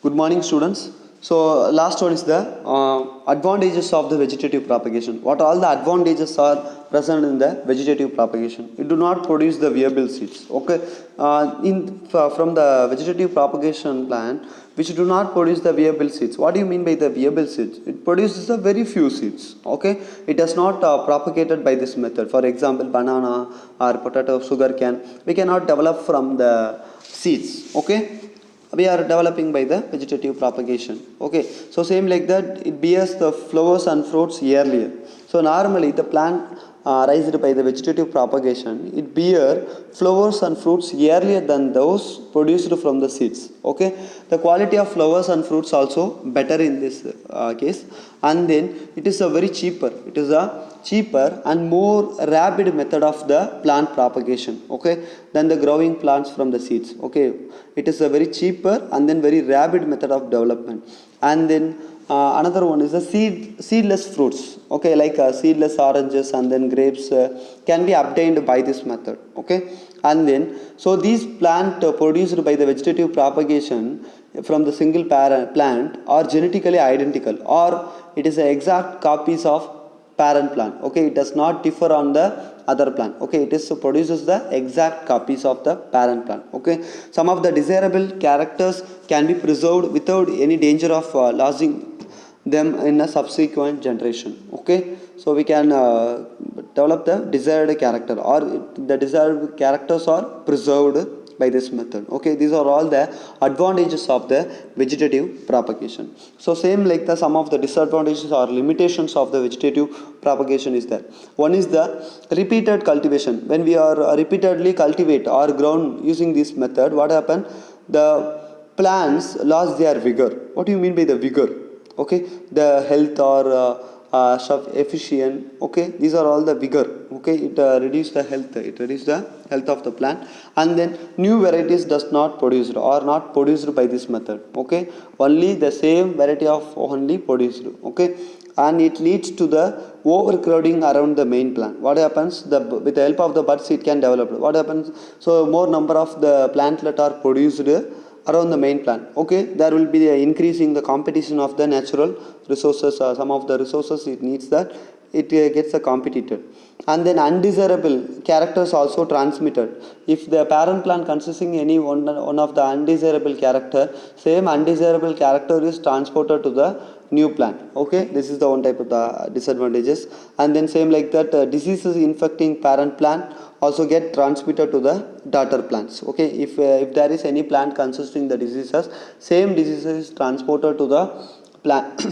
Good morning, students. So, last one is the advantages of the vegetative propagation. What all the advantages are present in the vegetative propagation? It do not produce the viable seeds. Okay, from the vegetative propagation plant, which do not produce the viable seeds. What do you mean by the viable seeds? It produces a very few seeds. Okay, it does not propagated by this method. For example, banana or potato, sugar cane, we cannot develop from the seeds. Okay, we are developing by the vegetative propagation. Okay, so same like that, it bears the flowers and fruits earlier. So normally the plant raised by the vegetative propagation, it bear flowers and fruits earlier than those produced from the seeds. Okay, the quality of flowers and fruits also better in this case, and then it is a very cheaper, it is a cheaper and more rapid method of the plant propagation, okay, than the growing plants from the seeds. Okay, it is a very cheaper and then very rapid method of development. And then another one is the seedless fruits, okay, like seedless oranges and then grapes can be obtained by this method. Okay, and then so these plant produced by the vegetative propagation from the single parent plant are genetically identical, or it is exact copies of parent plant. Okay, it does not differ on the other plant. Okay, it is produces the exact copies of the parent plant. Okay, some of the desirable characters can be preserved without any danger of losing them in a subsequent generation. Okay, so we can develop the desired character, or the desired characters are preserved by this method. Okay, these are all the advantages of the vegetative propagation. So same like the some of the disadvantages or limitations of the vegetative propagation is there. One is the repeated cultivation. When we are repeatedly cultivate or grown using this method, what happen, the plants lost their vigor. What do you mean by the vigor? Okay, the health or efficient. Okay, these are all the vigor. Okay, it reduce the health, it reduce the health of the plant. And then new varieties does not produced or not produced by this method. Okay, only the same variety of only produced. Okay, and it leads to the overcrowding around the main plant. What happens, the with the help of the buds it can develop. What happens, so more number of the plantlet are produced around the main plant. Okay, there will be increasing the competition of the natural resources. Some of the resources it needs that it gets a competitor. And then undesirable characters also transmitted. If the parent plant consisting any one of the undesirable character, same undesirable character is transported to the new plant. Okay, this is the one type of the disadvantages. And then same like that, diseases infecting parent plant also get transmitted to the daughter plants. Okay, if there is any plant consisting the diseases, same diseases is transported to the plant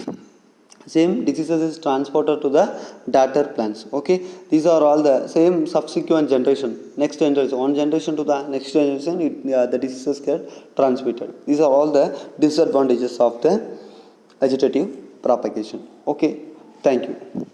same diseases is transported to the daughter plants. Okay, these are all the same subsequent generation, next generation, one generation to the next generation, the diseases get transmitted. These are all the disadvantages of the vegetative propagation. Okay, thank you.